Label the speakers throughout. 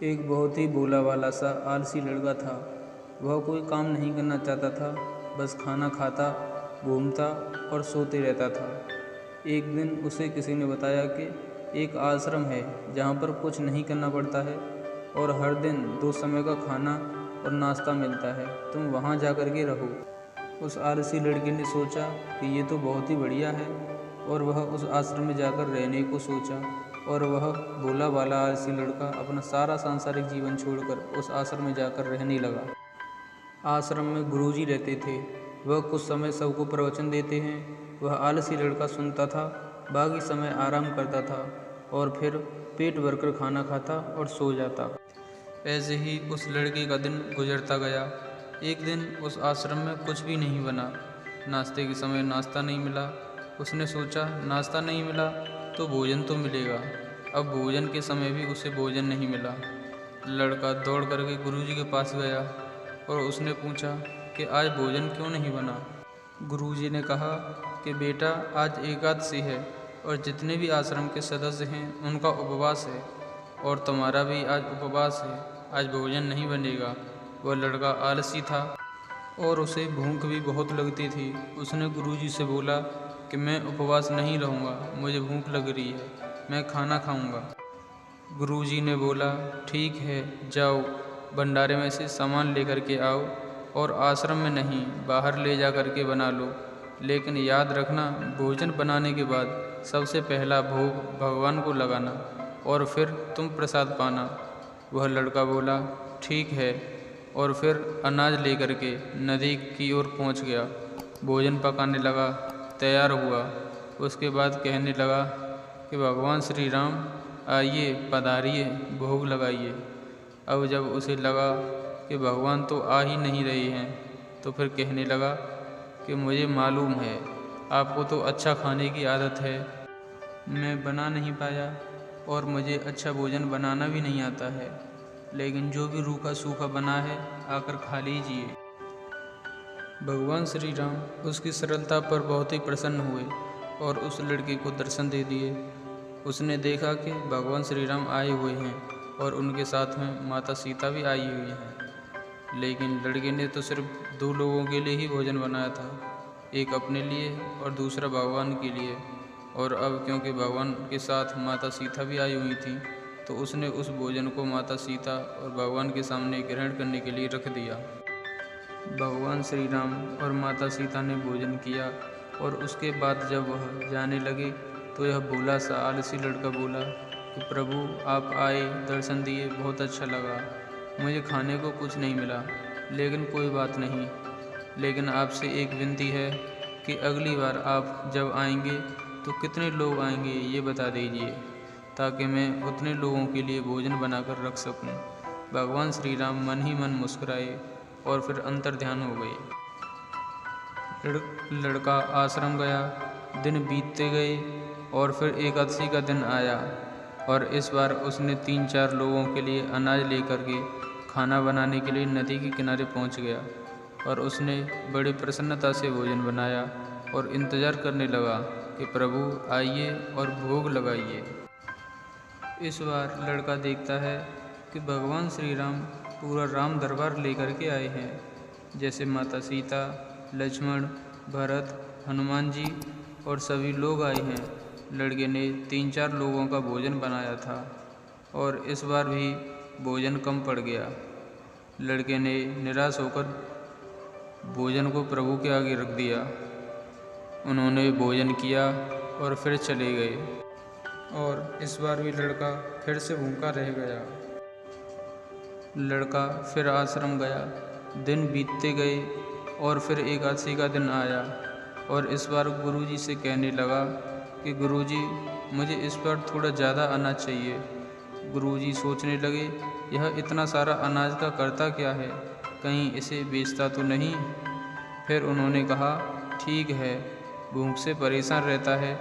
Speaker 1: एक बहुत ही भोला भाला सा आलसी लड़का था। वह कोई काम नहीं करना चाहता था, बस खाना खाता, घूमता और सोते रहता था। एक दिन उसे किसी ने बताया कि एक आश्रम है जहाँ पर कुछ नहीं करना पड़ता है और हर दिन 2 समय का खाना और नाश्ता मिलता है। तुम वहाँ जा कर के रहो। उस आलसी लड़के ने सोचा कि ये तो बहुत ही बढ़िया है और वह उस आश्रम में जाकर रहने को सोचा। और वह भोला भाला आलसी लड़का अपना सारा सांसारिक जीवन छोड़कर उस आश्रम में जाकर रहने लगा। आश्रम में गुरुजी रहते थे। वह कुछ समय सबको प्रवचन देते हैं। वह आलसी लड़का सुनता था, बाकी समय आराम करता था और फिर पेट भरकर खाना खाता और सो जाता। ऐसे ही उस लड़के का दिन गुजरता गया। एक दिन उस आश्रम में कुछ भी नहीं बना। नाश्ते के समय नाश्ता नहीं मिला। उसने सोचा नाश्ता नहीं मिला तो भोजन तो मिलेगा। अब भोजन के समय भी उसे भोजन नहीं मिला। लड़का दौड़ करके गुरुजी के पास गया और उसने पूछा कि आज भोजन क्यों नहीं बना। गुरुजी ने कहा कि बेटा, आज एकादशी है और जितने भी आश्रम के सदस्य हैं उनका उपवास है और तुम्हारा भी आज उपवास है। आज भोजन नहीं बनेगा। वह लड़का आलसी था और उसे भूख भी बहुत लगती थी। उसने गुरुजी से बोला कि मैं उपवास नहीं रहूँगा, मुझे भूख लग रही है, मैं खाना खाऊंगा। गुरुजी ने बोला ठीक है, जाओ भंडारे में से सामान लेकर के आओ और आश्रम में नहीं, बाहर ले जा कर के बना लो। लेकिन याद रखना, भोजन बनाने के बाद सबसे पहला भोग भगवान को लगाना और फिर तुम प्रसाद पाना। वह लड़का बोला ठीक है और फिर अनाज लेकर के नदी की ओर पहुंच गया। भोजन पकाने लगा, तैयार हुआ। उसके बाद कहने लगा कि भगवान श्री राम आइए, पधारिए, भोग लगाइए। अब जब उसे लगा कि भगवान तो आ ही नहीं रहे हैं तो फिर कहने लगा कि मुझे मालूम है आपको तो अच्छा खाने की आदत है, मैं बना नहीं पाया और मुझे अच्छा भोजन बनाना भी नहीं आता है, लेकिन जो भी रूखा सूखा बना है आकर खा लीजिए। भगवान श्री राम उसकी सरलता पर बहुत ही प्रसन्न हुए और उस लड़के को दर्शन दे दिए। उसने देखा कि भगवान श्री राम आए हुए हैं और उनके साथ में माता सीता भी आई हुई हैं। लेकिन लड़के ने तो सिर्फ 2 लोगों के लिए ही भोजन बनाया था, एक अपने लिए और दूसरा भगवान के लिए। और अब क्योंकि भगवान के साथ माता सीता भी आई हुई थी तो उसने उस भोजन को माता सीता और भगवान के सामने ग्रहण करने के लिए रख दिया। भगवान श्री राम और माता सीता ने भोजन किया और उसके बाद जब वह जाने लगे तो यह भोला सा आलसी लड़का बोला कि प्रभु आप आए, दर्शन दिए, बहुत अच्छा लगा। मुझे खाने को कुछ नहीं मिला, लेकिन कोई बात नहीं। लेकिन आपसे एक विनती है कि अगली बार आप जब आएंगे तो कितने लोग आएंगे ये बता दीजिए, ताकि मैं उतने लोगों के लिए भोजन बनाकर रख सकूं। भगवान श्री राम मन ही मन मुस्कुराए और फिर अंतर्ध्यान हो गए। लड़का आश्रम गया, दिन बीतते गए और फिर एकादशी का दिन आया और इस बार उसने 3-4 लोगों के लिए अनाज लेकर के खाना बनाने के लिए नदी के किनारे पहुंच गया और उसने बड़ी प्रसन्नता से भोजन बनाया और इंतज़ार करने लगा कि प्रभु आइए और भोग लगाइए। इस बार लड़का देखता है कि भगवान श्री राम पूरा राम दरबार लेकर के आए हैं, जैसे माता सीता, लक्ष्मण, भरत, हनुमान जी और सभी लोग आए हैं। लड़के ने 3-4 लोगों का भोजन बनाया था और इस बार भी भोजन कम पड़ गया। लड़के ने निराश होकर भोजन को प्रभु के आगे रख दिया। उन्होंने भोजन किया और फिर चले गए और इस बार भी लड़का फिर से भूखा रह गया। लड़का फिर आश्रम गया, दिन बीतते गए और फिर एकादशी का दिन आया और इस बार गुरुजी से कहने लगा कि गुरुजी मुझे इस बार थोड़ा ज़्यादा अनाज चाहिए। गुरुजी सोचने लगे यह इतना सारा अनाज का करता क्या है, कहीं इसे बेचता तो नहीं। फिर उन्होंने कहा ठीक है, भूख से परेशान रहता है।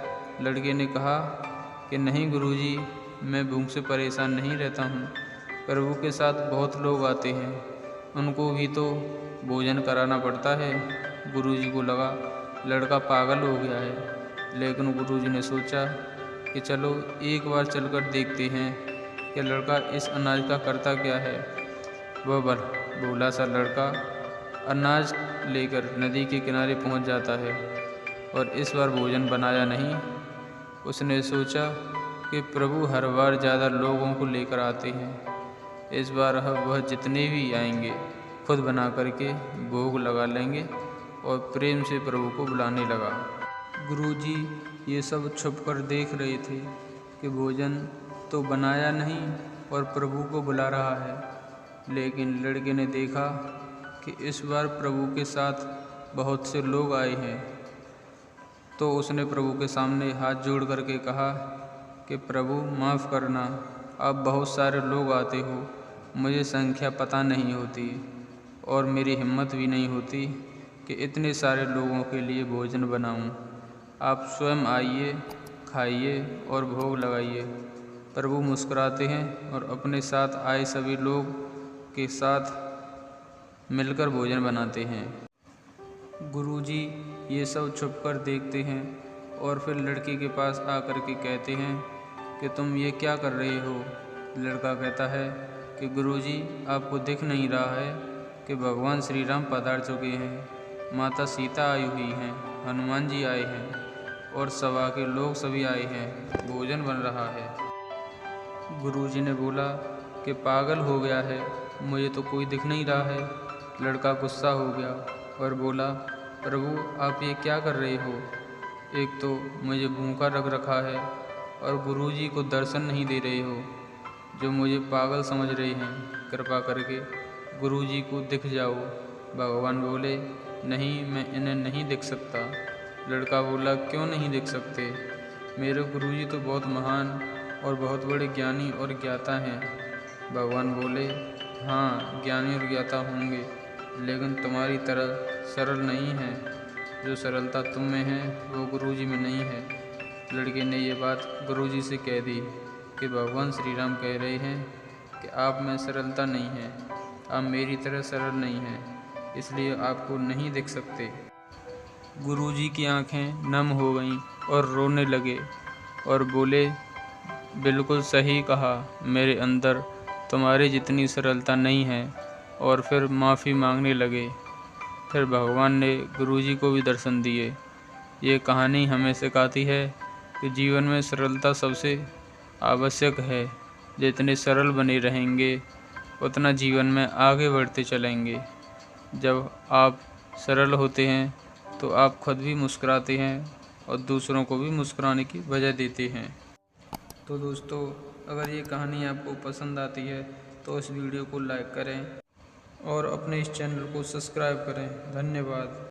Speaker 1: लड़के ने कहा कि नहीं गुरुजी, मैं भूख से परेशान नहीं रहता हूँ, प्रभु के साथ बहुत लोग आते हैं, उनको भी तो भोजन कराना पड़ता है। गुरुजी को लगा लड़का पागल हो गया है, लेकिन गुरुजी ने सोचा कि चलो एक बार चलकर देखते हैं कि लड़का इस अनाज का करता क्या है। वह भोला सा लड़का अनाज लेकर नदी के किनारे पहुंच जाता है और इस बार भोजन बनाया नहीं। उसने सोचा कि प्रभु हर बार ज़्यादा लोगों को लेकर आते हैं, इस बार वह जितने भी आएंगे खुद बना करके भोग लगा लेंगे और प्रेम से प्रभु को बुलाने लगा। गुरुजी ये सब छुपकर देख रहे थे कि भोजन तो बनाया नहीं और प्रभु को बुला रहा है। लेकिन लड़के ने देखा कि इस बार प्रभु के साथ बहुत से लोग आए हैं, तो उसने प्रभु के सामने हाथ जोड़ करके कहा कि प्रभु माफ़ करना, आप बहुत सारे लोग आते हो, मुझे संख्या पता नहीं होती और मेरी हिम्मत भी नहीं होती कि इतने सारे लोगों के लिए भोजन बनाऊं। आप स्वयं आइए, खाइए और भोग लगाइए। प्रभु मुस्कुराते हैं और अपने साथ आए सभी लोग के साथ मिलकर भोजन बनाते हैं। गुरुजी ये सब छुपकर देखते हैं और फिर लड़की के पास आकर के कहते हैं कि तुम ये क्या कर रहे हो। लड़का कहता है कि गुरुजी आपको दिख नहीं रहा है कि भगवान श्री राम पधार चुके हैं, माता सीता आई हुई हैं, हनुमान जी आए हैं और सभा के लोग सभी आए हैं, भोजन बन रहा है। गुरुजी ने बोला कि पागल हो गया है, मुझे तो कोई दिख नहीं रहा है। लड़का गुस्सा हो गया और बोला, प्रभु आप ये क्या कर रहे हो, एक तो मुझे भूखा रख रखा है और गुरुजी को दर्शन नहीं दे रहे हो, जो मुझे पागल समझ रहे हैं, कृपा करके गुरुजी को दिख जाओ। भगवान बोले, नहीं मैं इन्हें नहीं दिख सकता। लड़का बोला, क्यों नहीं दिख सकते, मेरे गुरुजी तो बहुत महान और बहुत बड़े ज्ञानी और ज्ञाता हैं। भगवान बोले, हाँ ज्ञानी और ज्ञाता होंगे, लेकिन तुम्हारी तरह सरल नहीं है। जो सरलता तुम में है वो गुरुजी में नहीं है। लड़के ने ये बात गुरुजी से कह दी कि भगवान श्री राम कह रहे हैं कि आप में सरलता नहीं है, आप मेरी तरह सरल नहीं हैं, इसलिए आपको नहीं दिख सकते। गुरुजी की आंखें नम हो गईं और रोने लगे और बोले, बिल्कुल सही कहा, मेरे अंदर तुम्हारे जितनी सरलता नहीं है। और फिर माफ़ी मांगने लगे। फिर भगवान ने गुरुजी को भी दर्शन दिए। ये कहानी हमें सिखाती है कि जीवन में सरलता सबसे आवश्यक है। जितने सरल बने रहेंगे उतना जीवन में आगे बढ़ते चलेंगे। जब आप सरल होते हैं तो आप खुद भी मुस्कुराते हैं और दूसरों को भी मुस्कुराने की वजह देते हैं। तो दोस्तों, अगर ये कहानी आपको पसंद आती है तो इस वीडियो को लाइक करें और अपने इस चैनल को सब्सक्राइब करें। धन्यवाद।